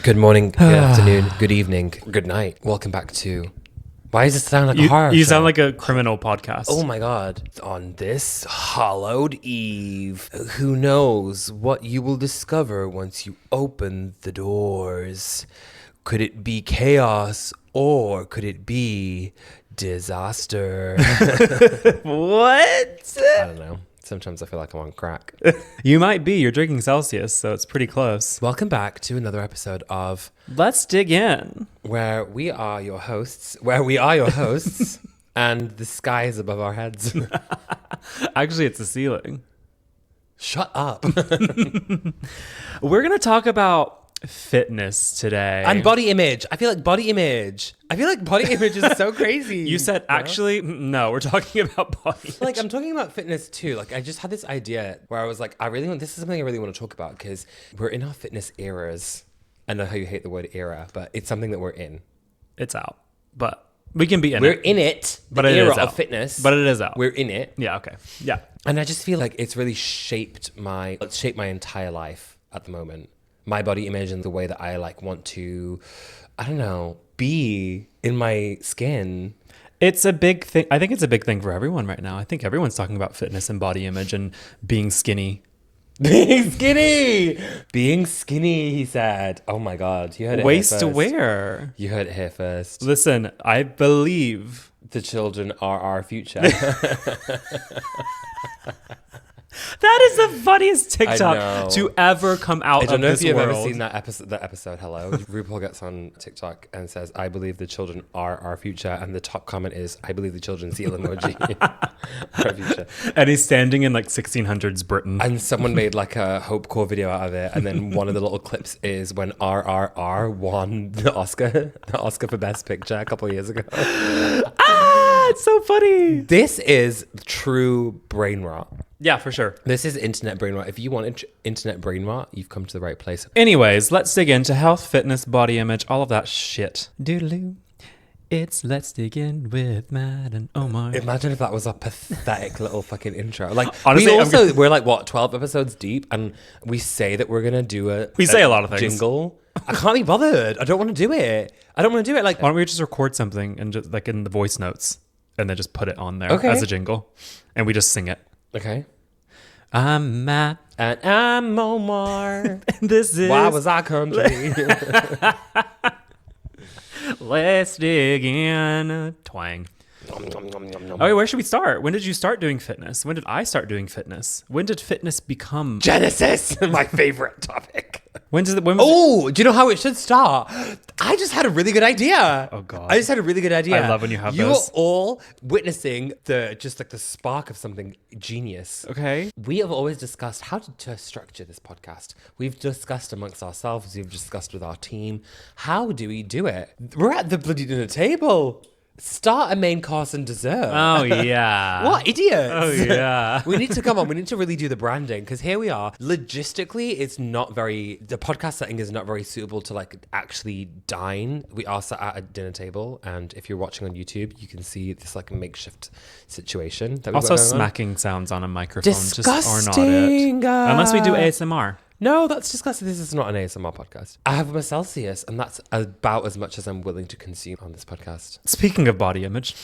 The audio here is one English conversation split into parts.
Good morning, good afternoon, good evening, good night. Welcome back to... Why does it sound like a horror You show? sound like a criminal podcast. Oh my God. On this hallowed eve, who knows what you will discover once you open the doors? Could it be chaos or could it be disaster? What? I don't know. Sometimes I feel like I'm on crack. You might be. You're drinking Celsius, so it's pretty close. Welcome back to another episode of Let's dig in. where we are your hosts, and the sky is above our heads. Actually, it's the ceiling. Shut up. We're going to talk about fitness today. And body image. I feel like body image is so crazy. You said, actually, no, we're talking about body. Like, I'm talking about fitness too. Like, I just had this idea where I was like, this is something I really want to talk about because we're in our fitness eras. I know how you hate the word era, but it's something that we're in. It's out, but we can be in We're it. in it. But The it era is out. of fitness. But it is out. We're in it. Yeah, okay. Yeah. And I just feel like it's really shaped my entire life at the moment. My body image and the way that I like want to, I don't know, be in my skin. It's a big thing. I think it's a big thing for everyone right now. I think everyone's talking about fitness and body image and being skinny. Being skinny, he said. Oh my God, you heard it Waist here to first. wear. You heard it here first. Listen, I believe The children are our future. that is the funniest I TikTok know. to ever come out I of don't know this if you've world. ever seen that episode. Hello, RuPaul gets on TikTok and says, "I believe the children are our future," and the top comment is, "I believe the children seal emoji." Our future. And he's standing in like 1600s Britain. And someone made like a Hope Core video out of it, and then one of the little clips is when RRR won the Oscar for Best Picture a couple of years ago. It's so funny. This is true brain rot. Yeah, for sure. This is internet brain rot. If you want internet brain rot, you've come to the right place. Anyways, let's dig into health, fitness, body image, all of that shit. Doodaloo. It's Let's Dig In with Matt and Omar. Imagine if that was a pathetic little fucking intro. Like, Honestly, we're like, what, 12 episodes deep, and we say that we're going to do a lot of things. Jingle. I can't be bothered. I don't want to do it. Like, Why don't we just record something and just like in the voice notes and then just put it on there Okay. as a jingle and we just sing it. okay. I'm Matt. And I'm Omar. And this is Why was I country? Let's Dig In. Twang. Okay, where should we start? When did you start doing fitness? When did I start doing fitness? When did fitness become... Genesis, my favorite topic. When was Oh, do you know how it should start? I just had a really good idea. Oh, God. I just had a really good idea. I love when you have You those. are all witnessing the spark of something genius. Okay. We have always discussed how to structure this podcast. We've discussed amongst ourselves. We've discussed with our team. How do we do it? We're at the bloody dinner table. Start a main course and dessert. Oh, yeah. What idiots? Oh, yeah. We need to really do the branding because here we are. Logistically, the podcast setting is not very suitable to like actually dine. We are sat at a dinner table, and if you're watching on YouTube, you can see this like makeshift situation. That we've Also got going on. smacking sounds on a microphone just are not Disgusting. it. Unless we do ASMR. No, that's disgusting. This is not an ASMR podcast. I have my Celsius, and that's about as much as I'm willing to consume on this podcast. Speaking of body image.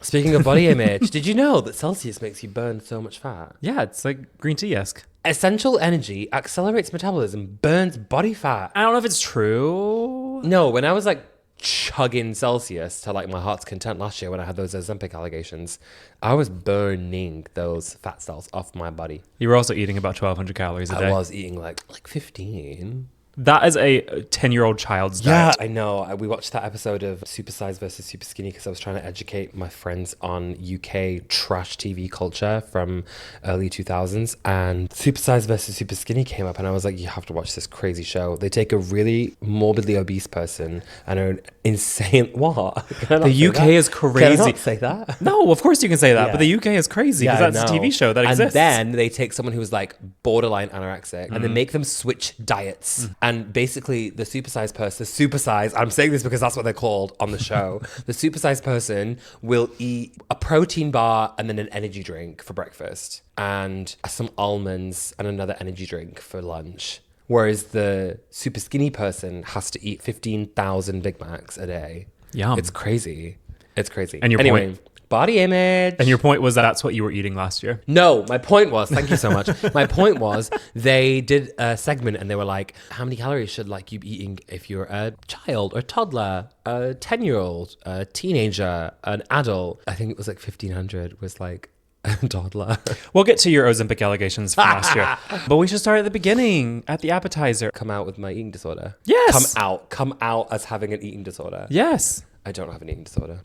Speaking of body image, did you know that Celsius makes you burn so much fat? Yeah, it's like green tea-esque. Essential energy accelerates metabolism, burns body fat. I don't know if it's true. No, when I was like chugging Celsius to like my heart's content last year when I had those Ozempic allegations, I was burning those fat cells off my body. You were also eating about 1,200 calories a day. I was eating like 15. That is a 10-year-old child's diet. I know. We watched that episode of Super Size versus Super Skinny because I was trying to educate my friends on UK trash TV culture from early 2000s. And Super Size versus Super Skinny came up, and I was like, you have to watch this crazy show. They take a really morbidly obese person and an insane... What? The UK is crazy. Can I not say that? No, of course you can say that, Yeah. but the UK is crazy because I that's a know. TV show that exists. And then they take someone who's like borderline anorexic and they make them switch diets. And basically the supersize, I'm saying this because that's what they're called on the show. The supersized person will eat a protein bar and then an energy drink for breakfast and some almonds and another energy drink for lunch whereas the super skinny person has to eat 15,000 Big Macs a day. Yum. It's crazy. It's crazy. And your anyway, point? Body image. And your point was that's what you were eating last year? No, my point was, thank you so much. My point was they did a segment and they were like, how many calories should like you be eating if you're a child or toddler, a 10-year-old, a teenager, an adult? I think it was like 1,500 was like a toddler. We'll get to your Ozempic allegations from last year. But we should start at the beginning, at the appetizer. Come out with my eating disorder. Yes. Come out as having an eating disorder. Yes. I don't have an eating disorder.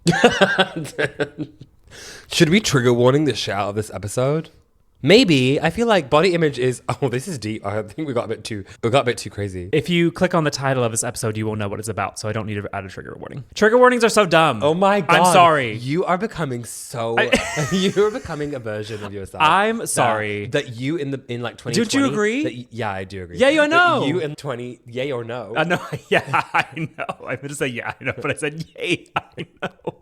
Should we trigger warning the shit out of this episode? Maybe. I feel like body image is... Oh, this is deep. I think we got a bit too crazy. If you click on the title of this episode, you will know what it's about. So I don't need to add a trigger warning. Trigger warnings are so dumb. Oh my God. I'm sorry. You are becoming so... You're becoming a version of yourself. I'm sorry. That you in like 2020... Don't you agree? Yeah, I do agree. Yeah, you know. That you in 20... Yay or no? No, yeah, I know. I meant to say yeah, I know. But I said yay, I know.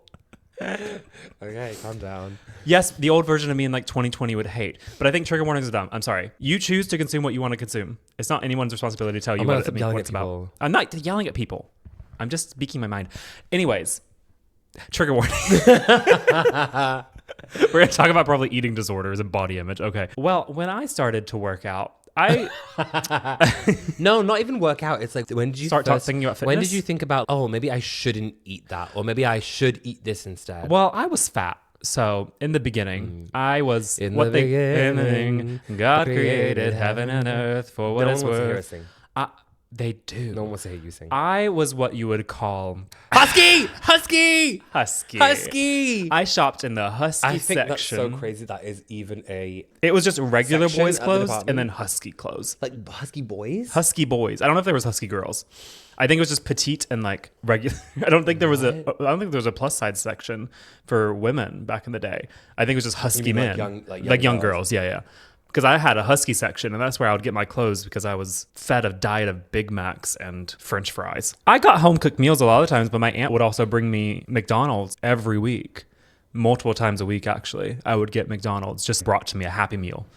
Okay, calm down. Yes, the old version of me in like 2020 would hate, but I think trigger warnings are dumb. I'm sorry. You choose to consume what you want to consume. It's not anyone's responsibility to tell you what it's about. I'm not yelling at people. I'm just speaking my mind. Anyways, trigger warning. We're going to talk about probably eating disorders and body image. Okay. Well, when I started to work out, No, not even work out. It's like, when did you start thinking about fitness? When did you think about, oh, maybe I shouldn't eat that, or maybe I should eat this instead? Well, I was fat. So in the beginning, I was in the beginning, God created heaven and earth for what it's worth. They do. No one wants to hear you sing. I was what you would call husky. I shopped in the husky section. I think that's so crazy. That is even a... It was just regular boys clothes and then husky clothes. Like husky boys? Husky boys. I don't know if there was husky girls. I think it was just petite and like regular. I don't think there was a plus size section for women back in the day. I think it was just husky men, like young girls. Yeah. Because I had a husky section, and that's where I would get my clothes because I was fed a diet of Big Macs and French fries. I got home cooked meals a lot of times, but my aunt would also bring me McDonald's every week, multiple times a week actually. I would get McDonald's just brought to me, a Happy Meal,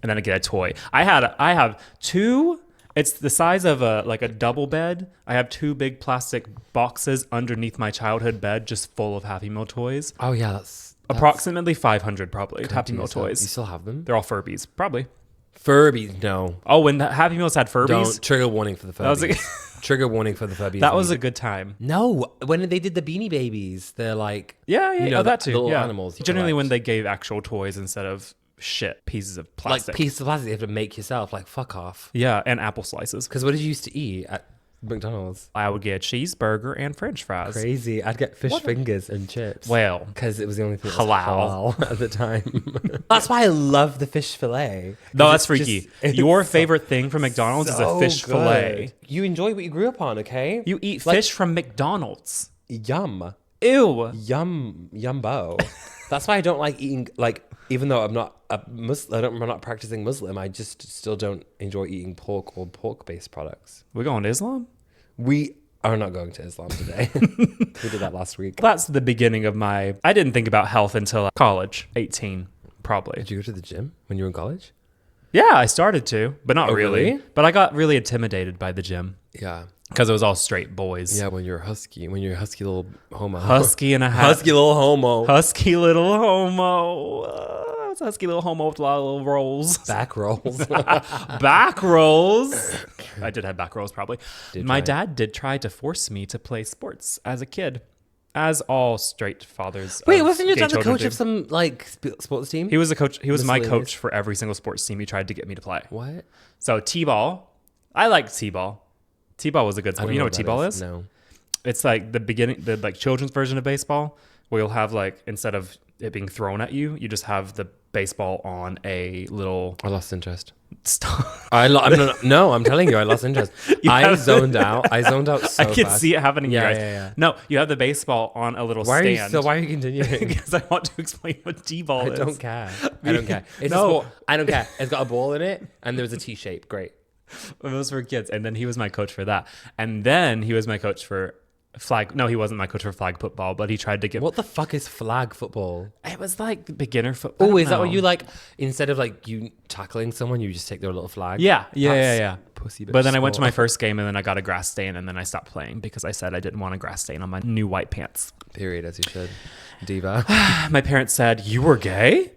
and then I'd get a toy. I have two. It's the size of a double bed. I have two big plastic boxes underneath my childhood bed, just full of Happy Meal toys. Oh yeah, that's approximately 500 probably Happy Meal toys. You still have them? They're all Furbies, probably. Furbies, no. Oh, when the Happy Meals had Furbies? Don't. Trigger warning for the Furbies. Trigger warning for the Furbies. That was a good time. No, when they did the Beanie Babies, they're like... Yeah, that too. Little animals. Generally when they gave actual toys instead of shit pieces of plastic. Like pieces of plastic you have to make yourself. Like, fuck off. Yeah, and apple slices. Because what did you used to eat at McDonald's? I would get a cheeseburger and French fries. Crazy. I'd get fish fingers and chips. Well, because it was the only thing that was halal at the time. That's why I love the fish fillet. No, that's freaky. Your favorite thing from McDonald's is a fish fillet. You enjoy what you grew up on, okay? You eat fish from McDonald's. Yum. Ew. Yumbo. That's why I don't like eating, like, even though I'm not a Muslim, I'm not practicing Muslim, I just still don't enjoy eating pork or pork-based products. We're going to Islam? We are not going to Islam today. We did that last week. That's the beginning of I didn't think about health until college, 18, probably. Did you go to the gym when you were in college? Yeah, I started to, but not really. But I got really intimidated by the gym. Yeah. Because it was all straight boys. Yeah, when you're a husky little homo. Husky and a half. Husky little homo. Husky little homo. I was a husky little homo with a lot of little rolls. Back rolls. Back rolls. I did have back rolls probably. My dad did try to force me to play sports as a kid. As all straight fathers. Wait, wasn't your dad the coach of some like sports team? He was a coach. He was my coach for every single sports team he tried to get me to play. What? So T-ball. I liked T-ball. T-ball was a good sport. You know what T-ball is? No. It's like the like children's version of baseball, where you'll have like, instead of it being thrown at you, you just have the baseball on a little... I lost interest. Stop. I'm telling you, I lost interest. I zoned out so I could fast. see it happening. Yeah. No, you have the baseball on a little stand. Why are you continuing? Because I want to explain what T-ball is. I don't care. It's a sport. I don't care. It's got a ball in it, and there's a T-shape. Great. Those were kids. And then he was my coach for that. And then he was my coach for Flag. No, he wasn't my coach for flag football, but he tried to get. What the fuck is flag football? It was like beginner football. Oh, is that what you like? Instead of like you tackling someone, you just take their little flag? Yeah. Pussy bitch But then I went to sport. my first game and then I got a grass stain and then I stopped playing because I said I didn't want a grass stain on my new white pants. Period, as you should. Diva. My parents said, "You were gay?"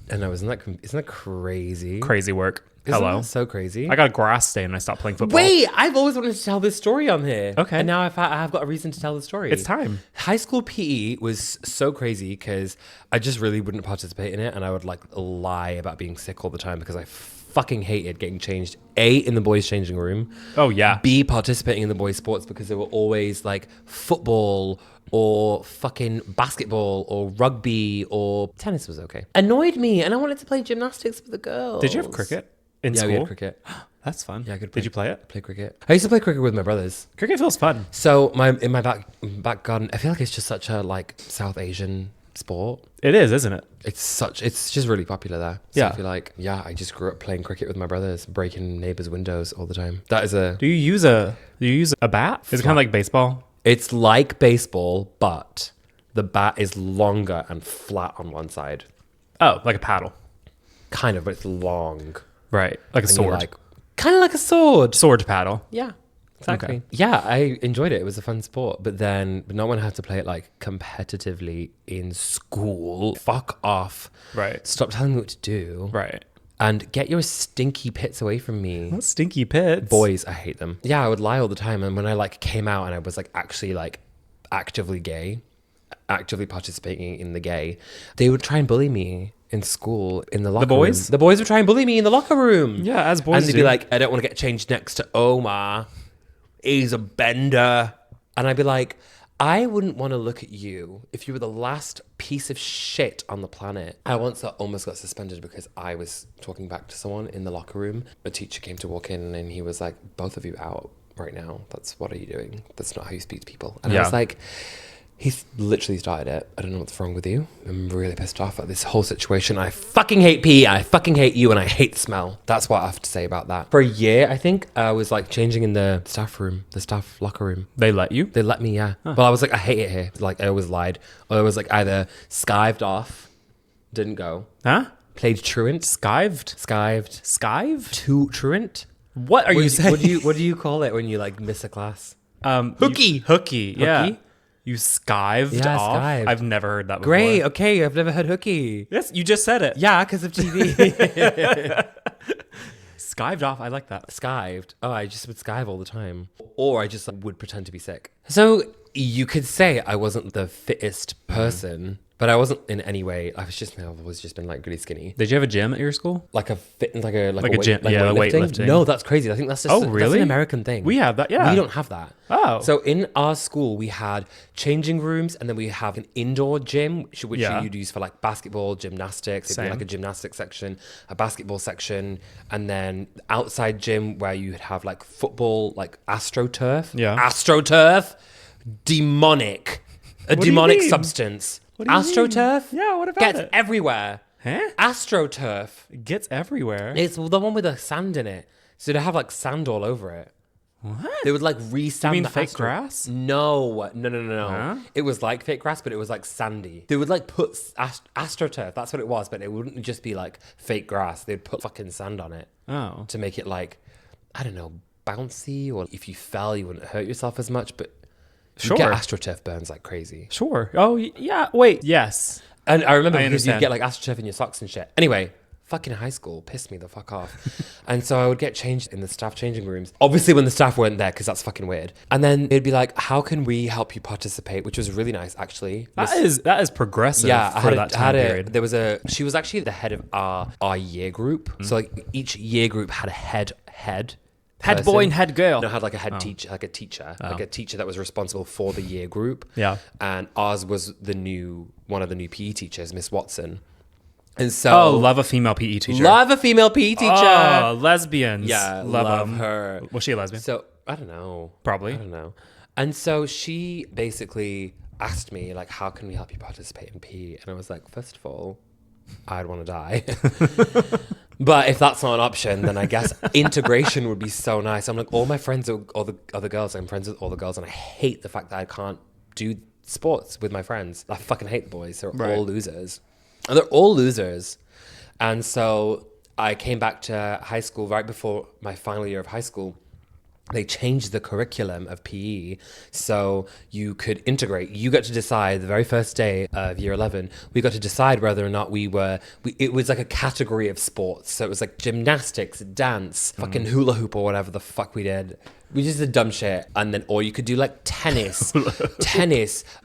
And isn't that crazy? Crazy work. Isn't Hello. that so crazy? I got a grass stain and I stopped playing football. Wait, I've always wanted to tell this story on here. Okay. And now I've got a reason to tell the story. It's time. High school PE was so crazy because I just really wouldn't participate in it. And I would like lie about being sick all the time because I fucking hated getting changed. A, in the boys' changing room. Oh, yeah. B, participating in the boys' sports because they were always like football or fucking basketball or rugby or tennis was okay. Annoyed me. And I wanted to play gymnastics with the girls. Did you have cricket in Yeah, school? we had cricket. That's fun. Yeah, I could Did you play it? Play cricket. I used to play cricket with my brothers. Cricket feels fun. So in my back garden, I feel like it's just such a like South Asian sport. It is, isn't it? It's just really popular there. So Yeah. I feel like, I just grew up playing cricket with my brothers, breaking neighbors' windows all the time. That is Do you use a bat? Is it kind of like baseball? it's like baseball, but the bat is longer and flat on one side. Oh, like a paddle. Kind of, but it's long. Right. Like a And you're sword. like, kind of like a sword. Sword paddle. Yeah, exactly. Okay. Yeah, I enjoyed it. It was a fun sport. But no one had to play it like competitively in school. Fuck off. Right. Stop telling me what to do. Right. And get your stinky pits away from me. What stinky pits? Boys, I hate them. Yeah, I would lie all the time. And when I like came out and I was like actually like actively gay, actively participating in the gay, they would try and bully me in school in the locker boys? room. The boys would try and bully me in the locker room. Yeah, as boys And they'd do. be like, I don't want to get changed next to Omar. He's a bender. And I'd be like, I wouldn't want to look at you if you were the last piece of shit on the planet. I once almost got suspended because I was talking back to someone in the locker room. A teacher came to walk in and he was like, both of you out right now. What are you doing? That's not how you speak to people. And I was like, he's literally started it. I don't know what's wrong with you. I'm really pissed off at this whole situation. I fucking hate PE. I fucking hate you and I hate the smell. That's what I have to say about that. For a year, I think I was like changing in the staff room, the staff locker room. They let you? They let me, yeah. Huh. But I was like, I hate it here. Like I always lied. Or I was like either skived off, didn't go. Huh? Played truant. Skived? Skived. Skived? Truant. What are you saying? What do you call it when you like miss a class? Hooky. Hooky. Yeah. Hooky? You skived Yeah, off? skived. I've never heard that before. Great. Okay, I've never heard hooky. Yes, you just said it. Yeah, because of TV. Skived off. I like that. Skived. Oh, I just would skive all the time. Or I just like, would pretend to be sick. So you could say I wasn't the fittest person, but I wasn't in any way. I've always just been like really skinny. Did you have a gym at your school? Like a fit, like a gym, yeah, weightlifting. No, that's crazy. I think that's just that's an American thing. We have that, yeah. We don't have that. Oh. So in our school, we had changing rooms, and then we have an indoor gym, which Yeah. you'd use for like basketball, gymnastics. It'd be Same. like a gymnastics section, a basketball section, and then outside gym where you'd have like football, like AstroTurf. Yeah. AstroTurf, demonic, a What do you demonic mean? substance. What do you AstroTurf. mean? Yeah, what about gets it? everywhere. Huh? AstroTurf. It gets everywhere. It's the one with the sand in it. So they have like sand all over it. What? They would like re-sand mean the fake Astro- grass? No. Huh? It was like fake grass, but it was like sandy. They would like put AstroTurf. That's what it was, but it wouldn't just be like fake grass. They'd put fucking sand on it Oh. to make it like, I don't know, bouncy, or if you fell, you wouldn't hurt yourself as much. But Sure. you get AstroTurf burns like crazy. Sure. Oh, yeah. Wait. Yes. And I remember I because you'd understand. get like AstroTurf in your socks and shit. Anyway, fucking high school pissed me the fuck off. And so I would get changed in the staff changing rooms. Obviously when the staff weren't there, because that's fucking weird. And then they'd be like, how can we help you participate? Which was really nice, actually. That is progressive Yeah, for that time period. She was actually the head of our year group. So like each year group had a head Head boy and head girl. No, had like a head teacher, like a teacher that was responsible for the year group. Yeah. And ours was one of the new PE teachers, Miss Watson. And so love a female PE teacher. love a female PE teacher. Oh, lesbians. Yeah, love love 'em. her. Was she a lesbian? So I don't know. Probably. I don't know. And so she basically asked me like, how can we help you participate in PE? And I was like, first of all, I'd want to die. But if that's not an option, then I guess integration would be so nice. I'm like, all my friends are all the other girls. I'm friends with all the girls, and I hate the fact that I can't do sports with my friends. I fucking hate the boys. They're all losers. And they're all losers. And so I came back to high school right before my final year of high school. They changed the curriculum of PE so you could integrate. You got to decide the very first day of year 11, we got to decide whether or not it was like a category of sports. So it was like gymnastics, dance, fucking hula hoop or whatever the fuck we did. We just did dumb shit. And then, or you could do like tennis,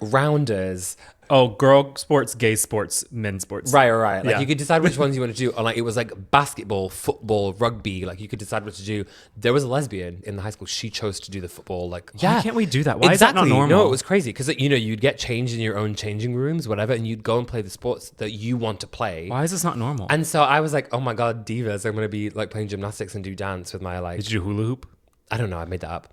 rounders. Oh, girl sports, gay sports, men's sports. Right. Like you could decide which ones you want to do. And like it was like basketball, football, rugby. Like you could decide what to do. There was a lesbian in the high school. She chose to do the football. Like, why can't we do that? Why is that not normal? No, it was crazy because you'd get changed in your own changing rooms, whatever, and you'd go and play the sports that you want to play. Why is this not normal? And so I was like, oh my god, divas! I'm gonna be like playing gymnastics and do dance with my like. Did you do hula hoop? I don't know. I made that up.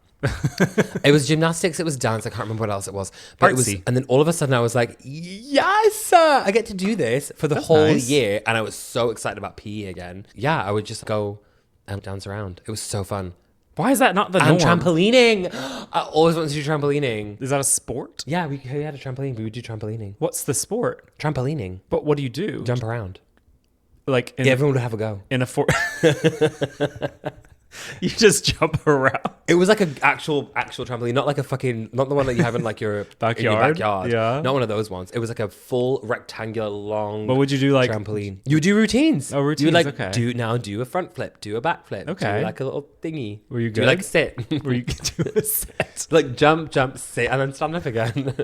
It was gymnastics, it was dance, I can't remember what else it was, but it was, and then all of a sudden I was like, yes, I get to do this for the whole year, and I was so excited about PE again. I would just go and dance around. It was so fun. Why is that not the norm? And trampolining, I always wanted to do trampolining. Is that a sport? Yeah, we had a trampoline. We would do trampolining. What's the sport? Trampolining. But what do you do? Jump around. Like everyone would have a go in a You just jump around. It was like an actual trampoline, not like not the one that you have in like your backyard. Yeah, not one of those ones. It was like a full rectangular long. What would you do like trampoline? You would do routines. Oh, routines. You would like okay. do a front flip, do a back flip, okay, do like a little thingy. Were you good? Do like sit. Were you do a sit? Like jump, sit, and then stand up again.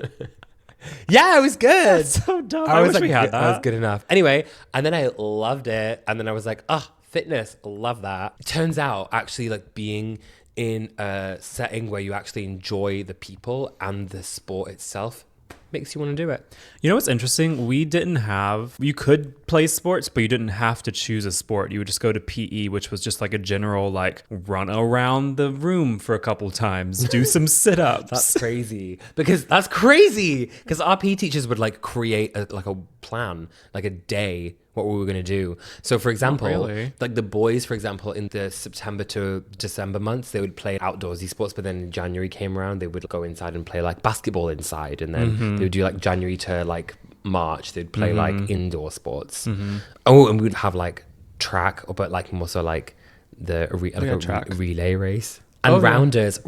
Yeah, it was good. That's so dumb. I wish we had that. I was good enough. Anyway, and then I loved it, and then I was like, fitness, love that. Turns out actually like being in a setting where you actually enjoy the people and the sport itself makes you want to do it. You know what's interesting? You could play sports, but you didn't have to choose a sport. You would just go to PE, which was just like a general like run around the room for a couple times, do some sit-ups. That's crazy. Because our PE teachers would like create a plan, like a day, what we were going to do. So for example, like the boys, for example, in the September to December months, they would play outdoorsy sports, but then January came around, they would go inside and play like basketball inside, and then they would do like January to like March, they'd play like indoor sports. Oh, and we would have like track, but like more so like the relay race. And rounders.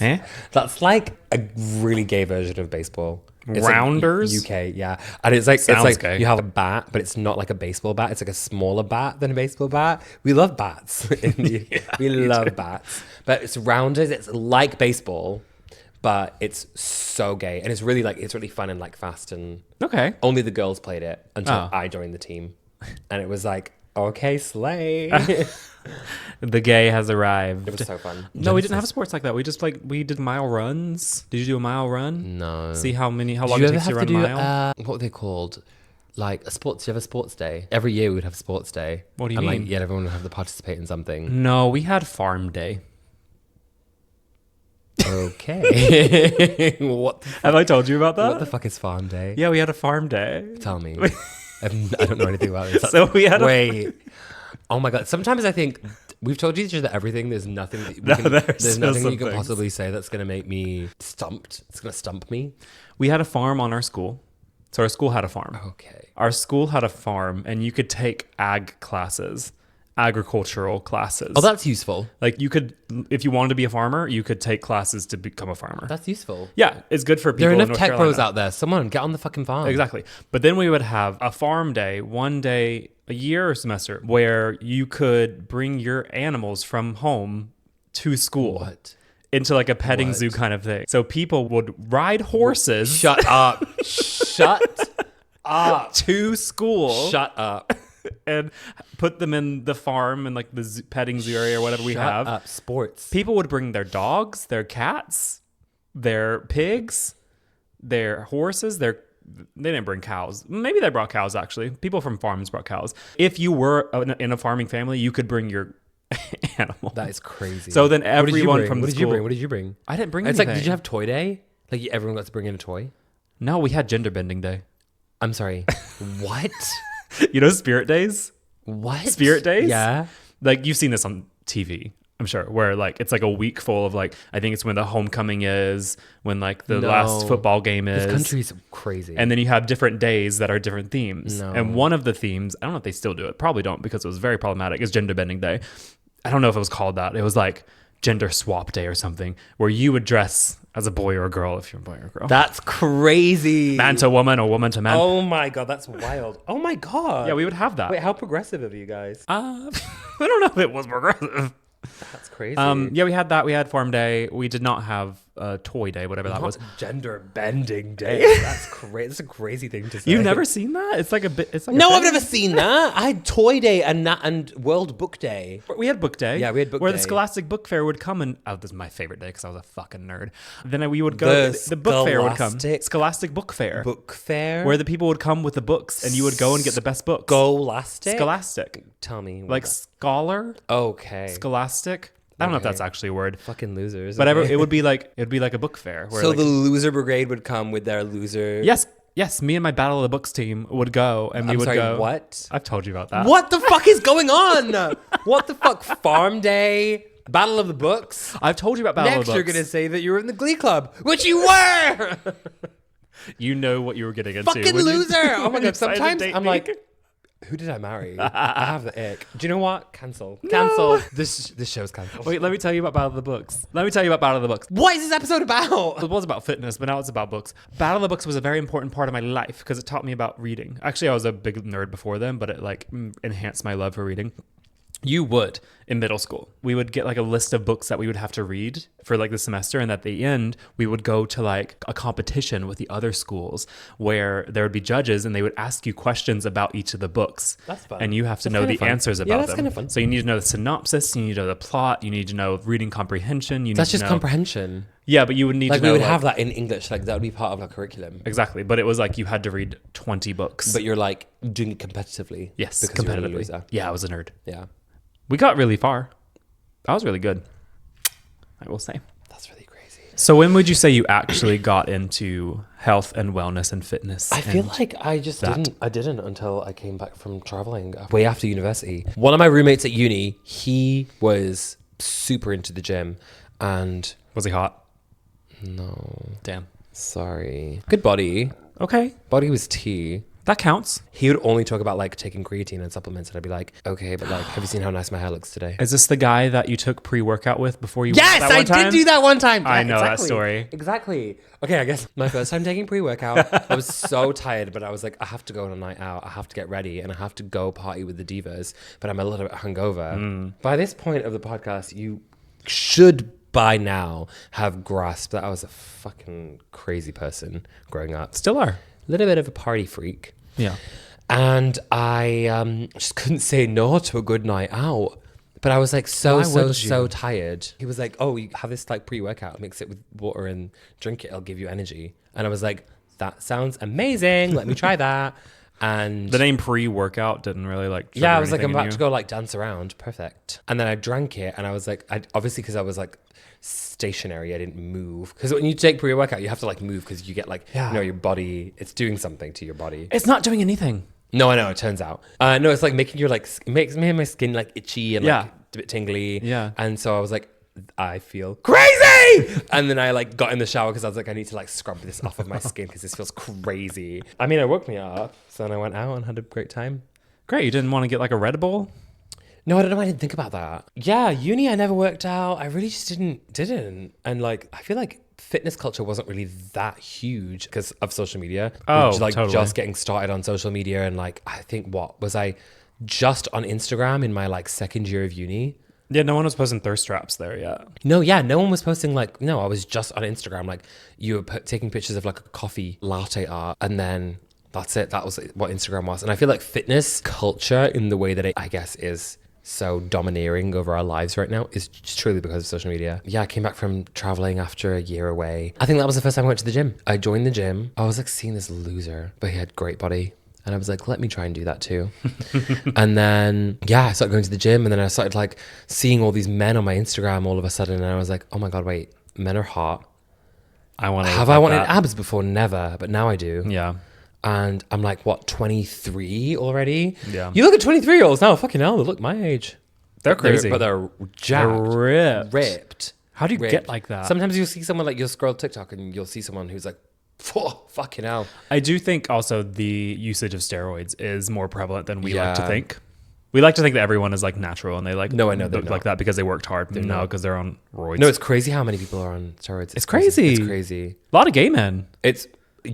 Eh? That's like a really gay version of baseball. It's rounders? Like UK, yeah. And it's like gay. You have a bat, but it's not like a baseball bat. It's like a smaller bat than a baseball bat. We love bats. We love bats. But it's rounders. It's like baseball, but it's so gay. And it's really fun and like fast. And only the girls played it until I joined the team. And it was like, okay, slay. The gay has arrived. It was so fun. No, we didn't have sports like that. We just we did mile runs. Did you do a mile run? No. See how long it takes you to run a mile? What were they called? Like a sports. Do you have a sports day? Every year we would have a sports day. What do you mean? Like, yeah, everyone would have to participate in something. No, we had farm day. Okay. Have I told you about that? What the fuck is farm day? Yeah, we had a farm day. Tell me. I don't know anything about this. So we had Wait. Oh my god! Sometimes I think we've told each other everything. There's nothing that you can possibly say that's gonna make me stumped. It's gonna stump me. We had a farm on our school, so our school had a farm. Okay. Our school had a farm, and you could take agricultural classes. Oh, that's useful. Like you could, if you wanted to be a farmer, you could take classes to become a farmer. That's useful. Yeah, it's good for people. There are enough in North tech Carolina. pros out there. Someone get on the fucking farm. Exactly. But then we would have a farm day, one day a year or semester, where you could bring your animals from home to school. What? Into like a petting zoo kind of thing. So people would ride horses. Shut up. Shut up. To school. Shut up. And put them in the farm and like the petting zoo area or whatever we have. Shut up. Sports. People would bring their dogs, their cats, their pigs, their horses, they didn't bring cows. Maybe they brought cows, actually. People from farms brought cows. If you were in a farming family, you could bring your animal. That is crazy. So then everyone from the school... What did you bring? I didn't bring anything. It's like, did you have toy day? Like everyone got to bring in a toy? No, we had gender bending day. I'm sorry. What? You know Spirit Days? What? Spirit Days? Yeah. Like, you've seen this on TV, I'm sure, where like it's like a week full of like, I think it's when the homecoming is, when like the last football game is. This country's crazy. And then you have different days that are different themes. No. And one of the themes, I don't know if they still do it, probably don't, because it was very problematic, is Gender Bending Day. I don't know if it was called that. It was like Gender Swap Day or something, where you would dress as a boy or a girl if you're a boy or a girl. That's crazy. Man to woman or woman to man. Oh my God, that's wild. Oh my God. Yeah, we would have that. Wait, how progressive of you guys? I don't know if it was progressive. That's crazy. Yeah, we had that. We had Farm Day. We did not have Toy Day, whatever that was. Gender Bending Day. That's crazy. That's a crazy thing to say. You've never seen that? It's like a bit. It's like no, I've never seen that. I had Toy Day and World Book Day. We had Book Day. Yeah, we had Book where Day. The Scholastic Book Fair would come, and this is my favorite day because I was a fucking nerd. Then we would go. The book fair would come. Scholastic Book Fair. Book Fair. Where the people would come with the books, and you would go and get the best books. Scholastic. Tell me. Like scholar. Okay. Scholastic. I don't know if that's actually a word. Fucking losers. But it would be like a book fair. Where so like, the loser brigade would come with their loser. Yes. Me and my Battle of the Books team would go, and we would go. What? I've told you about that. What the fuck is going on? What the fuck? Farm Day, Battle of the Books. I've told you about Battle of the Books. Next, you're gonna say that you were in the Glee Club, which you were. You know what you were getting into. Fucking loser! Oh my God. Decided to Sometimes date I'm me. like, who did I marry? I have the ick. Do you know what? Cancel. Cancel. This show's cancelled. Wait, let me tell you about Battle of the Books. What What is this episode about? It was about fitness, but now it's about books. Battle of the Books was a very important part of my life because it taught me about reading. Actually, I was a big nerd before then, but it like enhanced my love for reading. You would, in middle school, we would get like a list of books that we would have to read for like the semester. And at the end, we would go to like a competition with the other schools where there would be judges and they would ask you questions about each of the books. That's fun. And you have to know the answers about them. Yeah, that's kind of fun. So you need to know the synopsis, you need to know the plot, you need to know reading comprehension. That's just comprehension. Yeah, but you would need Like to know. we would have that in English. Like that would be part of our curriculum. Exactly. But it was like you had to read 20 books. But you're like doing it competitively. Yes, because you're a competitively. loser. Yeah, I was a nerd. Yeah. We got really far. I was really good, I will say. That's really crazy. So when would you say you actually got into health and wellness and fitness? I feel like I just didn't. I didn't until I came back from traveling way after university. One of my roommates at uni, he was super into the gym, and Was he hot? no, Damn. sorry, good body. Okay, Body was tea. that counts. He would only talk about like taking creatine and supplements, and I'd be like, okay, but like, have you seen how nice my hair looks today? Is this the guy that you took pre-workout with before you Yes, went that one time? I did do that one time. I Yeah, know that story. Exactly. Okay, I guess my first time taking pre-workout, I was so tired, but I was like, I have to go on a night out. I have to get ready, and I have to go party with the divas, but I'm a little bit hungover. By this point of the podcast, you should by now have grasped that I was a fucking crazy person growing up. Still are. A little bit of a party freak. Yeah. And I just couldn't say no to a good night out. But I was like so tired. He was like, oh, you have this like pre-workout, mix it with water and drink it, it'll give you energy. And I was like, that sounds amazing. Let me try that. And The name pre-workout didn't really like trigger yeah, I was like, I'm anything in about to you. go like dance around. Perfect. And then I drank it and I was like, obviously because I was like stationary, I didn't move. Because when you take pre-workout, you have to like move because you get like, you know, your body, it's doing something to your body. It's not doing anything. No, I know, it turns out. No, it's like making your like, makes me my skin like itchy and like a bit tingly. Yeah. And so I was like, I feel crazy. And then I like got in the shower because I was like, I need to like scrub this off of my skin because this feels crazy. I mean, it woke me up. So then I went out and had a great time. Great. You didn't want to get like a Red Bull? No, I don't know. I didn't think about that. Yeah, uni, I never worked out. I really just didn't. And like, I feel like fitness culture wasn't really that huge because of social media. Oh, like totally. just getting started on social media. And like, I think what was I just on Instagram in my like second year of uni? Yeah, no one was posting thirst traps there yet. No, yeah, no one was posting like, no, I was just on Instagram. Like you were taking pictures of like a coffee latte art and then that's it. That was what Instagram was. And I feel like fitness culture in the way that it, I guess, is so domineering over our lives right now is just truly because of social media. Yeah, I came back from traveling after a year away. I think that was the first time I went to the gym. I joined the gym. I was like seeing this loser, but he had great body. And I was like, let me try and do that too. And then, yeah, I started going to the gym and then I started like seeing all these men on my Instagram all of a sudden. And I was like, oh my God, wait, men are hot. I want to Have I wanted abs before? Never, but now I do. Yeah. And I'm like, what, 23 already? Yeah. You look at 23-year-olds now, fucking hell, they look my age. They're crazy. But they're jacked. They're ripped. How do you get like that? Sometimes you'll see someone, like, you'll scroll TikTok and you'll see someone who's like, fucking hell. I do think also the usage of steroids is more prevalent than we like to think. We like to think that everyone is like natural and they like no, I know look like that because they worked hard. No, because they're on roids. No, it's crazy how many people are on steroids. It's crazy. It's crazy. A lot of gay men. Yes.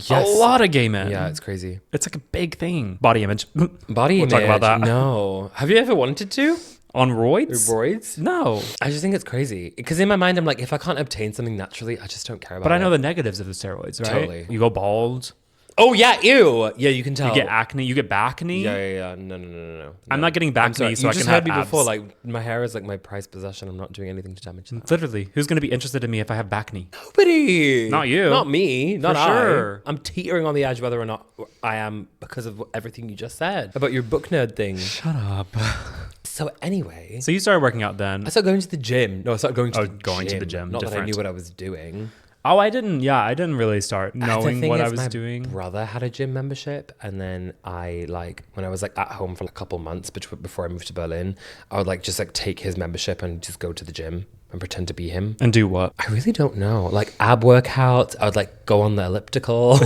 A lot of gay men. Yeah, it's crazy. It's like a big thing. Body image. Body image. We'll talk about that. No. Have you ever wanted to? On roids? Roids? No. I just think it's crazy. Because in my mind, I'm like, if I can't obtain something naturally, I just don't care about it. But I know the negatives of the steroids, right? Totally. You go bald. Oh, yeah. Ew. Yeah, you can tell. You get acne. You get back knee. Yeah. No. I'm not getting back knee, so I can have abs. You just heard me before. Like, my hair is like my prized possession. I'm not doing anything to damage that. Literally. Who's going to be interested in me if I have back knee? Nobody. Not you. Not me. Not For sure. I'm teetering on the edge whether or not I am because of everything you just said about your book nerd thing. Shut up. So anyway. So you started working out then. I started going to the gym. No, I started going to the gym. Not Different. that I knew what I was doing. Oh, I didn't really start knowing what I was doing. My brother had a gym membership, and then when I was like at home for a couple months before I moved to Berlin, I would like just like take his membership and just go to the gym and pretend to be him. And do what? I really don't know. Like ab workouts, I would like go on the elliptical.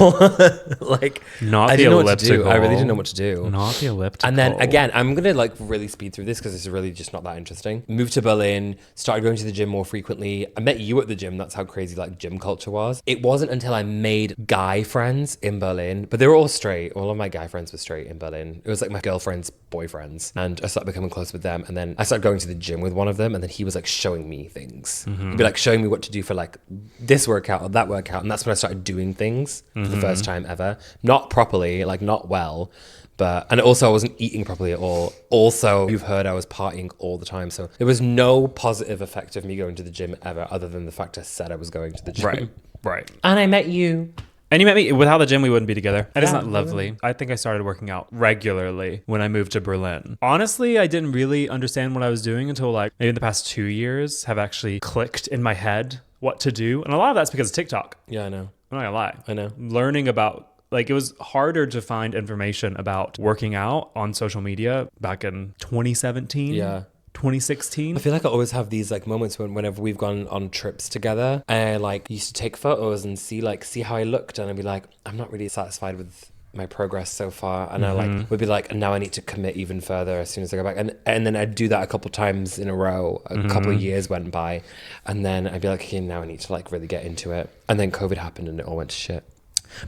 Like not I the didn't know elliptical. what to do. I really didn't know what to do. Not the elliptical. And then again, I'm gonna like really speed through this because it's really just not that interesting. Moved to Berlin, started going to the gym more frequently. I met you at the gym. That's how crazy like gym culture was. It wasn't until I made guy friends in Berlin, but they were all straight. All of my guy friends were straight in Berlin. It was like my girlfriend's boyfriends, and I started becoming close with them. And then I started going to the gym with one of them, and then he was like showing me things. He'd be like showing me what to do for like this workout or that workout, and that's when I started doing things for the first time ever. Not properly, like not well, and also I wasn't eating properly at all. Also, you've heard I was partying all the time, so there was no positive effect of me going to the gym ever, other than the fact I said I was going to the gym. Right. And I met you. And you met me. Without the gym, we wouldn't be together. And isn't that lovely? I think I started working out regularly when I moved to Berlin. Honestly, I didn't really understand what I was doing until like maybe in the past 2 years have actually clicked in my head what to do. And a lot of that's because of TikTok. Yeah, I know. I'm not gonna lie. I know. Learning about, like, it was harder to find information about working out on social media back in 2017. Yeah. 2016. I feel like I always have these like moments whenever we've gone on trips together, I like used to take photos and see how I looked, and I'd be like, I'm not really satisfied with my progress so far, and I like would be like, now I need to commit even further as soon as I go back, and then I'd do that a couple times in a row. A couple of years went by, and then I'd be like, okay, now I need to like really get into it, and then COVID happened and it all went to shit.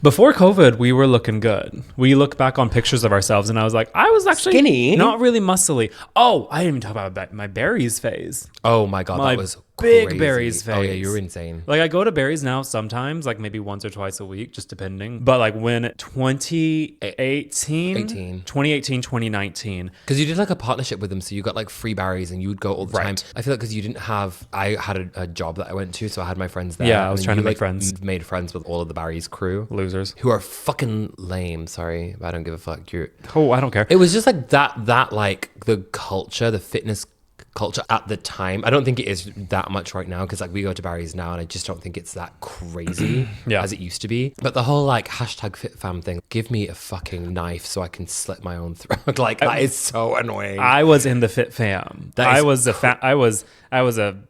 Before COVID, we were looking good. We look back on pictures of ourselves, and I was like, I was actually skinny, not really muscly. Oh, I didn't even talk about my berries phase. Oh my God, that was big crazy. berries phase. Oh yeah, you were insane. Like I go to berries now sometimes, like maybe once or twice a week, just depending. But like when 2018, 2019. Because you did like a partnership with them, so you got like free berries and you would go all the time. I feel like because you didn't have, I had a job that I went to, so I had my friends there. Yeah, I was trying to make friends. You've made friends with all of the berries crew. Losers. Who are fucking lame, sorry, but I don't give a fuck. Oh, I don't care. It was just like that like the culture, the fitness culture at the time. I don't think it is that much right now, because like we go to Barry's now and I just don't think it's that crazy as it used to be. But the whole like #FitFam thing, give me a fucking knife so I can slit my own throat. Like that is so annoying. I was in the Fit Fam. I was a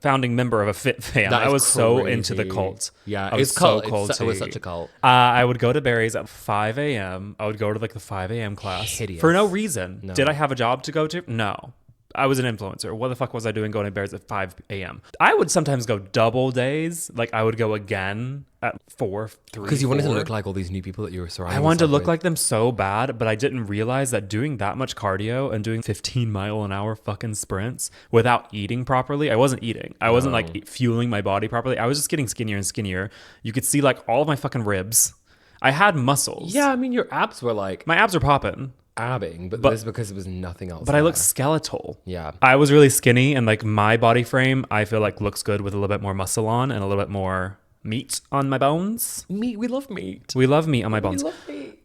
founding member of a Fit Fam. I was so into the cult. Yeah, I was so culty. It was such a cult. I would go to Barry's at 5 a.m. I would go to like the 5 a.m. class. Hideous. For no reason. No. Did I have a job to go to? No. I was an influencer. What the fuck was I doing going to Bears at 5 a.m.? I would sometimes go double days. Like I would go again at 4, 3, because you wanted to look like all these new people that you were surrounding. I wanted to look like them so bad, but I didn't realize that doing that much cardio and doing 15-mile-an-hour fucking sprints without eating properly. I wasn't eating. I wasn't like fueling my body properly. I was just getting skinnier and skinnier. You could see like all of my fucking ribs. I had muscles. Yeah, I mean your abs were like, my abs are popping. Abbing, but that's because it was nothing else. But there. I look skeletal. Yeah. I was really skinny, and like my body frame, I feel like looks good with a little bit more muscle on and a little bit more meat on my bones. Meat, we love meat. We love meat on my bones. We love meat.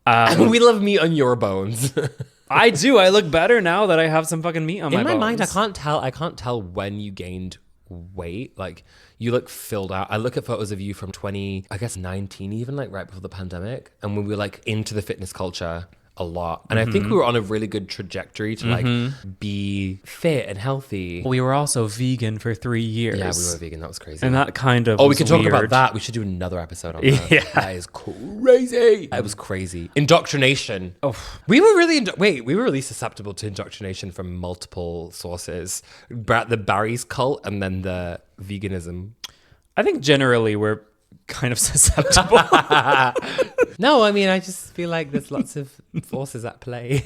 We love meat on your bones. I do. I look better now that I have some fucking meat on my bones. In my mind, I can't tell when you gained weight. Like you look filled out. I look at photos of you from 19 even, like right before the pandemic, and when we were like into the fitness culture a lot, and I think we were on a really good trajectory to like be fit and healthy. We were also vegan for 3 years. Yeah, we were vegan. That was crazy. And that kind of we can talk about that. We should do another episode on that. Yeah. That is crazy. It was crazy. Indoctrination. We were really we were really susceptible to indoctrination from multiple sources. The Barry's cult and then the veganism. I think generally we're kind of susceptible. No, I mean, I just feel like there's lots of forces at play.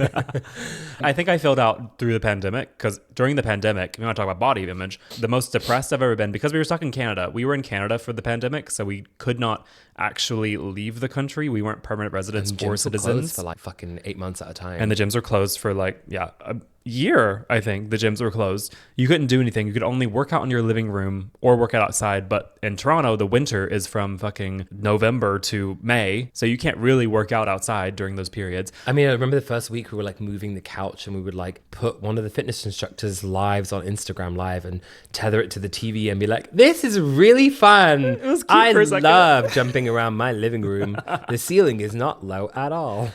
I think I filled out through the pandemic, because during the pandemic, if you want to talk about body image, the most depressed I've ever been, because we were stuck in Canada. We were in Canada for the pandemic, so we could not actually leave the country. We weren't permanent residents or citizens. For like fucking 8 months at a time. And the gyms were closed for like, a year, I think. The gyms were closed. You couldn't do anything. You could only work out in your living room or work out outside. But in Toronto, the winter is from fucking November to May. So you can't really work out outside during those periods. I mean, I remember the first week we were like moving the couch, and we would like put one of the fitness instructors' lives on Instagram Live and tether it to the TV and be like, this is really fun. It was cute I for a second. love jumping around my living room. The ceiling is not low at all.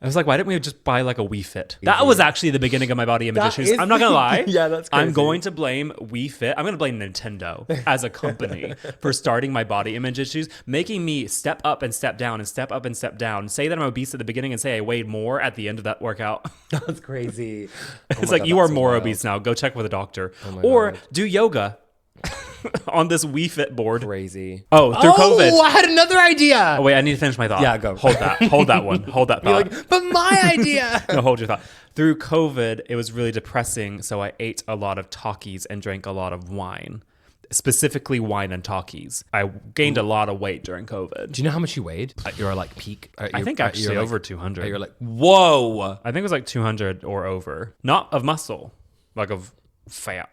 I was like, why didn't we just buy like a Wii Fit? That was actually the beginning of my body image issues. I'm not going to lie. Yeah, that's crazy. I'm going to blame Wii Fit. I'm going to blame Nintendo as a company for starting my body image issues, making me step up and step down and step up and step down, say that I'm obese at the beginning and say I weighed more at the end of that workout. That's crazy. It's like, you are more obese now. Go check with a doctor. Or do yoga. On this Wii Fit board. Crazy. Through COVID. Oh, I had another idea. Oh, wait, I need to finish my thought. Yeah, go. Hold that one. Hold that thought. Like, but my idea. No, hold your thought. Through COVID, it was really depressing, so I ate a lot of Takis and drank a lot of wine. Specifically wine and Takis. I gained a lot of weight during COVID. Do you know how much you weighed at your like peak? I think actually over 200. You're like, whoa. I think it was like 200 or over. Not of muscle, like of fat.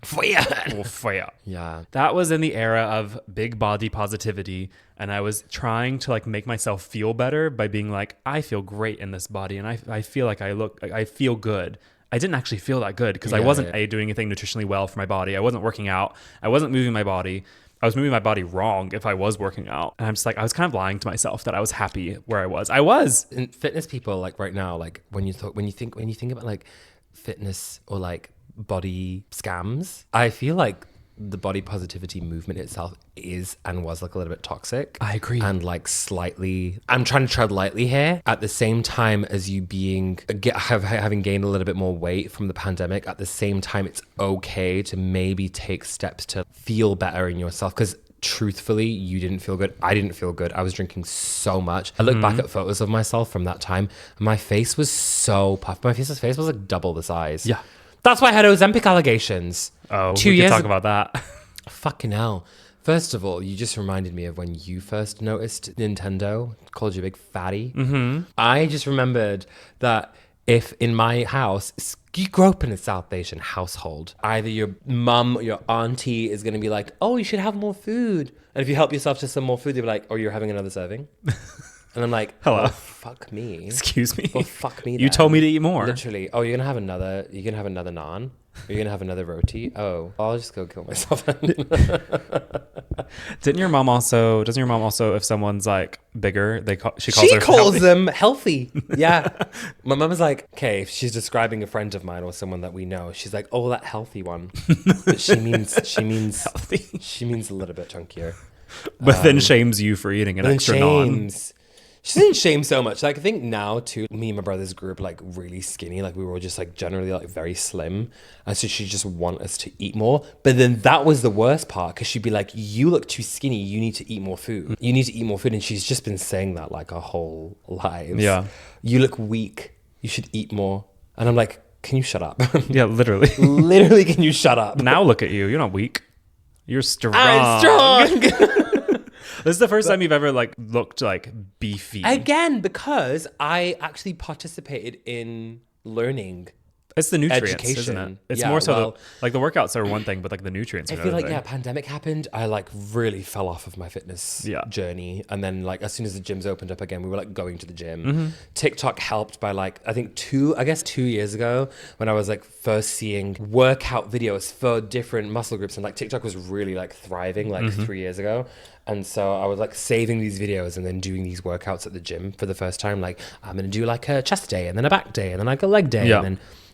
Fire. Yeah. That was in the era of big body positivity, and I was trying to like make myself feel better by being like, I feel great in this body, and I feel like I feel good. I didn't actually feel that good because I wasn't doing anything nutritionally well for my body. I wasn't working out. I wasn't moving my body. I was moving my body wrong if I was working out. And I'm just like, I was kind of lying to myself that I was happy where I was. I was. And fitness people, like right now, like when you think about like fitness or like body scams, I feel like the body positivity movement itself is and was like a little bit toxic. I agree. And like slightly, I'm trying to tread lightly here, at the same time as you having gained a little bit more weight from the pandemic. At the same time, it's okay to maybe take steps to feel better in yourself, because truthfully, you didn't feel good. I didn't feel good. I was drinking so much. I look back at photos of myself from that time, and my face was so puffed. My face was like double the size. Yeah. That's why I had Ozempic allegations. Oh, 2 we years can talk about that. Fucking hell. First of all, you just reminded me of when you first noticed Nintendo called you a big fatty. Mm-hmm. I just remembered that if in my house, you grew up in a South Asian household, either your mum or your auntie is going to be like, oh, you should have more food. And if you help yourself to some more food, they'll be like, oh, you're having another serving? And I'm like, hello. Oh, fuck me. Excuse me. Oh, fuck me. You told me to eat more. Literally. Oh, you're going to have another naan? You're going to have another roti? Oh, I'll just go kill myself. Doesn't your mom also, if someone's like bigger, she calls them healthy. Yeah. My mom is like, okay, if she's describing a friend of mine or someone that we know, she's like, oh, that healthy one. But she means healthy. She means a little bit chunkier. But then shames you for eating an extra naan. She didn't shame so much. Like, I think now too, me and my brothers grew up like really skinny. Like we were just like generally like very slim. And so she just want us to eat more. But then that was the worst part, because she'd be like, you look too skinny. You need to eat more food. You need to eat more food. And she's just been saying that like our whole lives. Yeah. You look weak. You should eat more. And I'm like, can you shut up? Yeah, literally. Literally, can you shut up? Now look at you. You're not weak. You're strong. I'm strong. This is the first time you've ever like looked like beefy. Again, because I actually participated in learning It's the nutrients, education. isn't it? It's more so the workouts are one thing, but like the nutrients are I feel like, thing. pandemic happened. I like really fell off of my fitness journey. And then like as soon as the gyms opened up again, we were like going to the gym. TikTok helped by like, I think 2 years ago when I was like first seeing workout videos for different muscle groups. And like TikTok was really like thriving like 3 years ago. And so I was like saving these videos and then doing these workouts at the gym for the first time. Like I'm going to do like a chest day and then a back day and then like a leg day.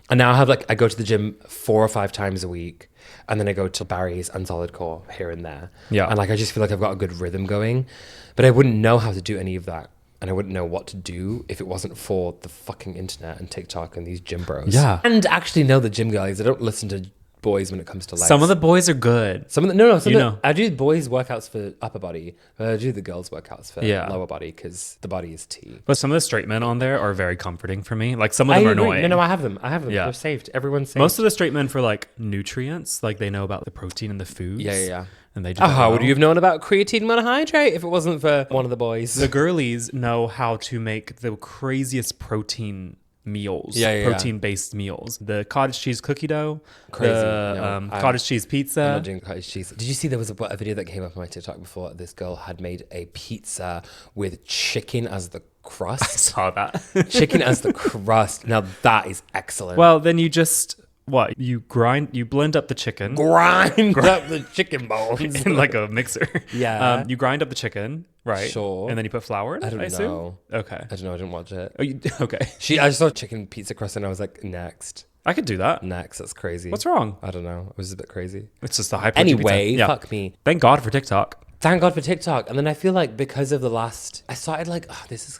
And now I have like, I go to the gym 4 or 5 times a week and then I go to Barry's and Solid Core here and there. Yeah. And like, I just feel like I've got a good rhythm going, but I wouldn't know how to do any of that. And I wouldn't know what to do if it wasn't for the fucking internet and TikTok and these gym bros. Yeah. And actually know the gym guys. I don't listen to boys when it comes to legs. Some of the boys are good. I do boys workouts for upper body, but I do the girls workouts for lower body because the body is tea. But some of the straight men on there are very comforting for me. Like some of them are annoying. No, I have them. Yeah. They're saved. Everyone's saved. Most of the straight men for like nutrients, like they know about the protein in the foods. Yeah. And they do how would you have known about creatine monohydrate if it wasn't for one of the boys? The girlies know how to make the craziest protein meals, protein-based meals. The cottage cheese cookie dough, cottage cheese pizza. I'm not doing cottage cheese. Did you see there was a video that came up on my TikTok before? This girl had made a pizza with chicken as the crust. I saw that. Chicken as the crust. Now that is excellent. Well, then you just... What? You blend up the chicken. Grind up the chicken bones. In like a mixer. Yeah. You grind up the chicken, right? Sure. And then you put flour in it, I don't know. Okay. I don't know. I didn't watch it. Oh, okay. I just saw chicken pizza crust and I was like, next. I could do that. Next. That's crazy. What's wrong? I don't know. It was a bit crazy. It's just a high protein pizza. Fuck me. Thank God for TikTok. Thank God for TikTok. And then I feel like because of I started like, this is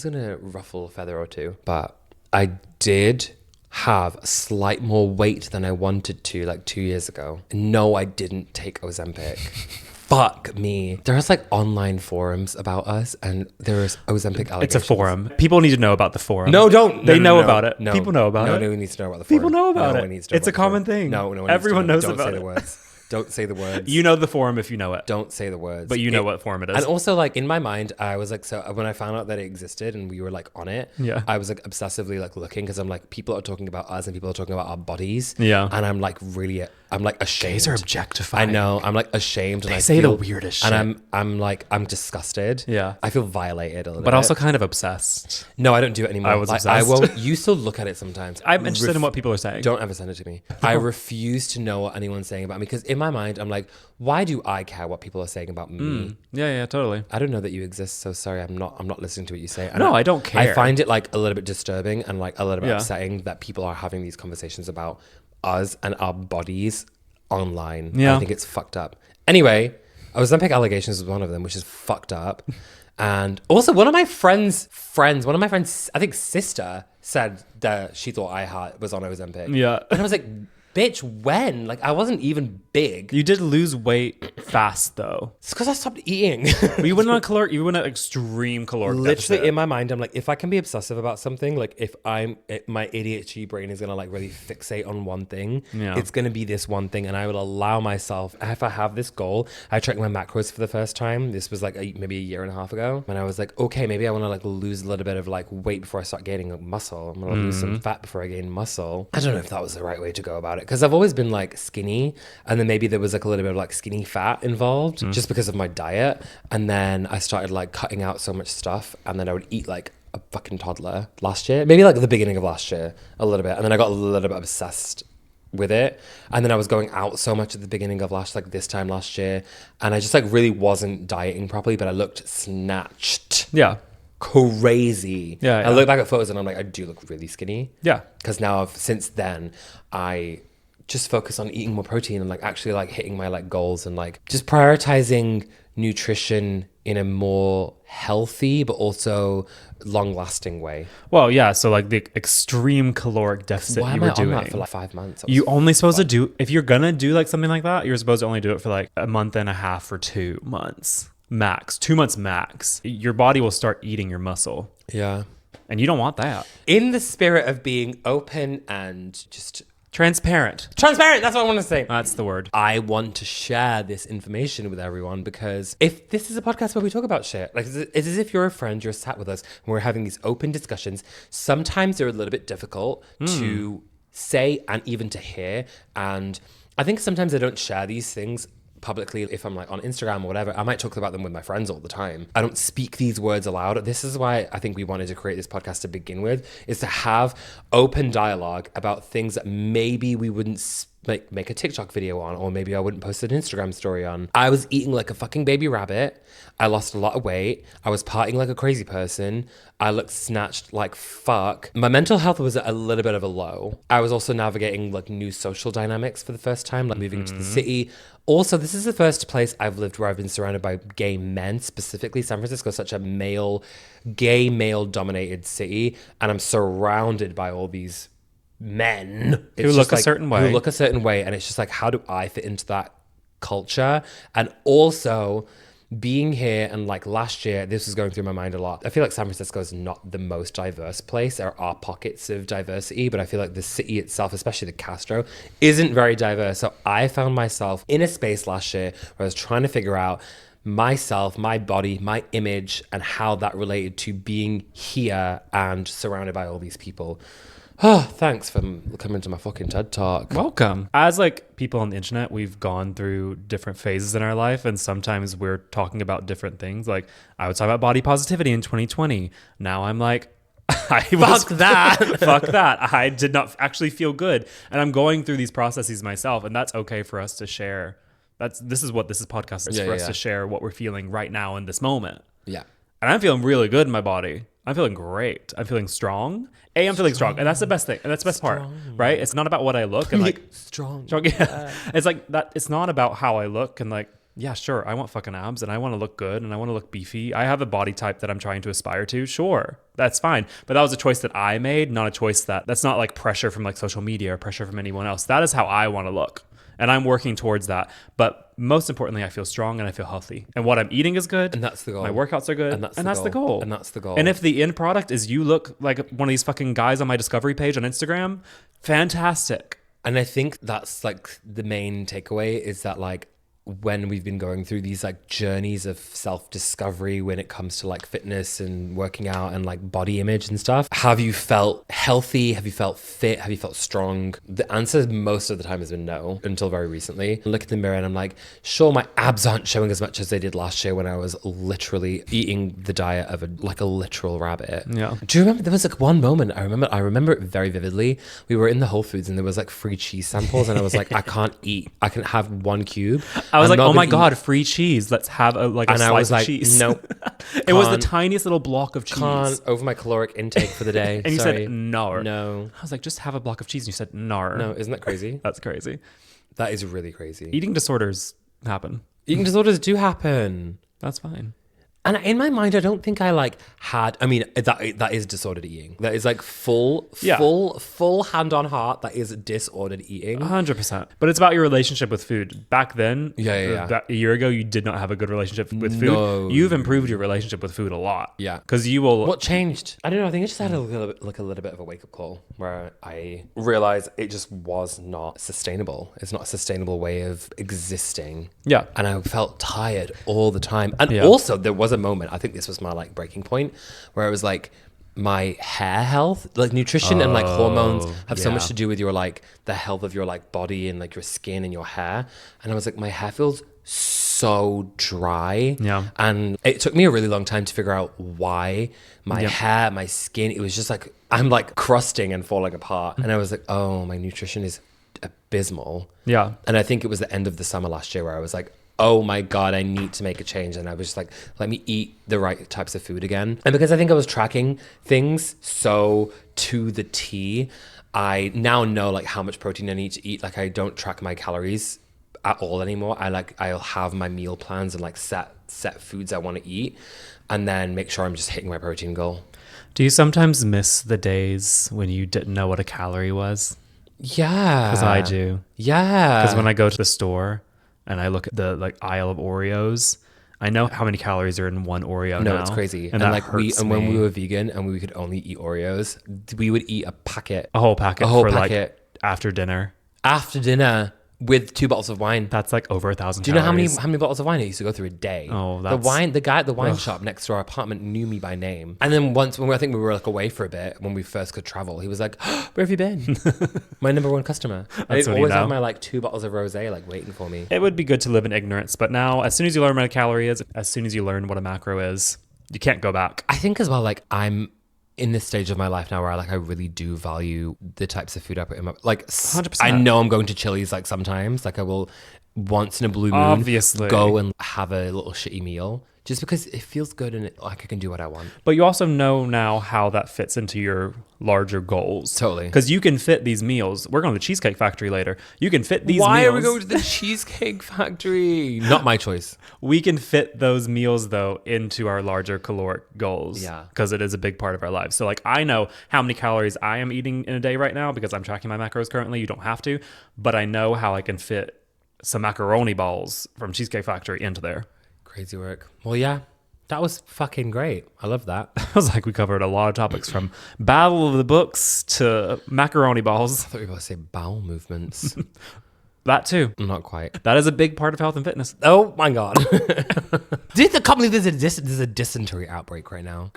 gonna ruffle a feather or two. But I did have slight more weight than I wanted to like 2 years ago. No, I didn't take Ozempic. Fuck me. There's like online forums about us and there's Ozempic allegations. It's a forum. People need to know about the forum. No, don't. They know about it. People know about it. No one needs to know about the forum. People know about it. It's a common thing. No one Everyone knows about it. Don't say the words. Don't say the words. You know the forum if you know it. Don't say the words. But you know what forum it is. And also, like, in my mind, I was like, so when I found out that it existed and we were like on it, I was like obsessively like looking because I'm like, people are talking about us and people are talking about our bodies. Yeah. And I'm like really, I'm like ashamed. Gays are objectified. I know. I'm like ashamed. They say the weirdest shit. And I'm like, I'm disgusted. Yeah. I feel violated a little bit. But also kind of obsessed. No, I don't do it anymore. I was obsessed. I won't. You still look at it sometimes. I'm interested in what people are saying. Don't ever send it to me. I refuse to know what anyone's saying about me because in my mind, I'm like, why do I care what people are saying about me? Yeah, totally. I don't know that you exist, so sorry. I'm not listening to what you say. And I don't care. I find it like a little bit disturbing and like a little bit upsetting that people are having these conversations about us and our bodies online. Yeah. I think it's fucked up. Anyway, Ozempic allegations was one of them, which is fucked up. And also one of my friends, I think sister, said that she thought I was on Ozempic. Yeah. And I was like, bitch, when? Like, I wasn't even big. You did lose weight fast, though. It's because I stopped eating. You went on you went on extreme caloric deficit. Literally, in my mind, I'm like, if I can be obsessive about something, like if my ADHD brain is gonna like really fixate on one thing, it's gonna be this one thing, and I will allow myself. If I have this goal, I checked my macros for the first time. This was like maybe a year and a half ago, and I was like, okay, maybe I want to like lose a little bit of like weight before I start gaining like, muscle. I'm gonna lose some fat before I gain muscle. I don't know if that was the right way to go about it because I've always been like skinny, and then maybe there was like a little bit of like skinny fat involved just because of my diet. And then I started like cutting out so much stuff, and then I would eat like a fucking toddler last year, maybe like the beginning of last year a little bit, and then I got a little bit obsessed with it. And then I was going out so much at the beginning of this time last year, and I just like really wasn't dieting properly, but I looked snatched. Yeah. Crazy. Yeah. I look back at photos and I'm like, I do look really skinny. Yeah. Because now since then I just focus on eating more protein and like actually like hitting my like goals and like just prioritizing nutrition in a more healthy but also long-lasting way. Well, yeah, so like the extreme caloric deficit Why you am were I doing on that for like 5 months? You only supposed to do, if you're gonna do like something like that, you're supposed to only do it for like a month and a half or 2 months max. 2 months max. Your body will start eating your muscle. Yeah. And you don't want that. In the spirit of being open and just transparent, that's what I want to say. That's the word. I want to share this information with everyone because if this is a podcast where we talk about shit, like it's as if you're a friend, you're sat with us and we're having these open discussions. Sometimes they're a little bit difficult to say and even to hear. And I think sometimes I don't share these things publicly. If I'm like on Instagram or whatever, I might talk about them with my friends all the time. I don't speak these words aloud. This is why I think we wanted to create this podcast to begin with, is to have open dialogue about things that maybe we wouldn't make a TikTok video on, or maybe I wouldn't post an Instagram story on. I was eating like a fucking baby rabbit. I lost a lot of weight. I was partying like a crazy person. I looked snatched like fuck. My mental health was at a little bit of a low. I was also navigating like new social dynamics for the first time, like moving into the city. Also, this is the first place I've lived where I've been surrounded by gay men. Specifically, San Francisco is such a gay male dominated city, and I'm surrounded by all these men who look a certain way, and it's just like, how do I fit into that culture? And also being here, and like last year, this was going through my mind a lot. I feel like San Francisco is not the most diverse place. There are pockets of diversity, but I feel like the city itself, especially the Castro, isn't very diverse. So I found myself in a space last year where I was trying to figure out myself, my body, my image, and how that related to being here and surrounded by all these people. Oh, thanks for coming to my fucking TED Talk. Welcome. As like people on the internet, we've gone through different phases in our life, and sometimes we're talking about different things. Like I was talking about body positivity in 2020. Now I'm like, fuck that. I did not actually feel good, and I'm going through these processes myself, and that's okay for us to share. This is what this podcast is, for us to share what we're feeling right now in this moment. Yeah. And I'm feeling really good in my body. I'm feeling great. I'm feeling strong. I'm feeling strong. And that's the best thing. And that's the best part, right? It's not about what I look and like strong. Yeah. It's like that. It's not about how I look and like, yeah, sure. I want fucking abs and I want to look good and I want to look beefy. I have a body type that I'm trying to aspire to. Sure. That's fine. But that was a choice that I made, not a choice that's not like pressure from like social media or pressure from anyone else. That is how I want to look. And I'm working towards that. But most importantly, I feel strong and I feel healthy. And what I'm eating is good. And that's the goal. My workouts are good. And that's the goal. And that's the goal. And if the end product is you look like one of these fucking guys on my discovery page on Instagram, fantastic. And I think that's like the main takeaway, is that like when we've been going through these like journeys of self-discovery when it comes to like fitness and working out and like body image and stuff, have you felt healthy? Have you felt fit? Have you felt strong? The answer most of the time has been no, until very recently. I look in the mirror and I'm like, sure, my abs aren't showing as much as they did last year when I was literally eating the diet of a literal rabbit. Yeah. Do you remember there was like one moment I remember it very vividly. We were in the Whole Foods and there was like free cheese samples and I was like, I can have one cube. I was like, oh my God, free cheese. Let's have a slice of cheese. Nope. It was the tiniest little block of cheese. Can't over my caloric intake for the day. And you Sorry. said no. No. I was like, just have a block of cheese. And you said no. No, isn't that crazy? That's crazy. That is really crazy. Eating disorders happen. Eating disorders do happen. That's fine. And in my mind, I don't think I like had, I mean, that is disordered eating. That is like full hand on heart. That is disordered eating. 100%. But it's about your relationship with food. Back then, a year ago, you did not have a good relationship with food. No. You've improved your relationship with food a lot. Yeah. Because you will. What changed? I don't know. I think I just had a little bit of a wake up call where I realized it just was not sustainable. It's not a sustainable way of existing. Yeah. And I felt tired all the time. And also there was a moment, I think this was my like breaking point, where it was like my hair health, like nutrition and like hormones have so much to do with your like the health of your like body and like your skin and your hair. And I was like, my hair feels so dry. Yeah. And it took me a really long time to figure out why my hair, my skin, it was just like, I'm like crusting and falling apart. And I was like, oh, my nutrition is abysmal. Yeah. And I think it was the end of the summer last year where I was like, oh my God, I need to make a change. And I was just like, let me eat the right types of food again. And because I think I was tracking things so to the T, I now know like how much protein I need to eat. Like I don't track my calories at all anymore. I'll have my meal plans and like set foods I want to eat and then make sure I'm just hitting my protein goal. Do you sometimes miss the days when you didn't know what a calorie was? Yeah. Because I do. Yeah. Because when I go to the store and I look at the like aisle of Oreos, I know how many calories are in one Oreo now. No, it's crazy. And like when we were vegan and we could only eat Oreos, we would eat a whole packet for like after dinner. After dinner. with 2 bottles of wine. That's like over 1,000 Do you know how calories. many bottles of wine I used to go through a day? Oh, the that's... wine. The guy at the wine shop next to our apartment knew me by name. And then once, when I think we were like away for a bit, when we first could travel, he was like, "Oh, where have you been? My number one customer." That's I what you always know. have my like 2 bottles of rosé like waiting for me. It would be good to live in ignorance, but now as soon as you learn what a calorie is, as soon as you learn what a macro is, you can't go back. I think as well, like I'm in this stage of my life now where I really do value the types of food I put in my, like 100%. I know I'm going to Chili's like sometimes, like I will once in a blue moon Obviously. go and have a little shitty meal just because it feels good and like I can do what I want. But you also know now how that fits into your larger goals. Totally. Because you can fit these meals. We're going to the Cheesecake Factory later. You can fit these Why meals. are we going to the Cheesecake Factory? Not my choice. We can fit those meals, though, into our larger caloric goals. Yeah. Because it is a big part of our lives. So, like, I know how many calories I am eating in a day right now because I'm tracking my macros currently. You don't have to. But I know how I can fit some macaroni balls from Cheesecake Factory into there. Crazy work. Well, yeah. That was fucking great. I love that. I was like, we covered a lot of topics from Battle of the Books to macaroni balls. I thought you were about to say bowel movements. That too. Not quite. That is a big part of health and fitness. Oh my God. I can't believe there's a dysentery outbreak right now.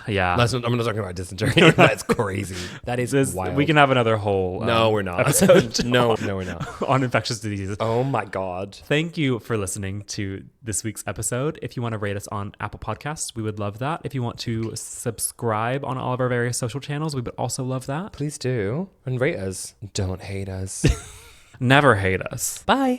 Yeah. I'm not talking about dysentery. That's crazy. That is wild. We can have another whole No, we're not. episode No, we're not. on infectious diseases. Oh my God. Thank you for listening to this week's episode. If you want to rate us on Apple Podcasts, we would love that. If you want to subscribe on all of our various social channels, we would also love that. Please do. And rate us. Don't hate us. Never hate us. Bye.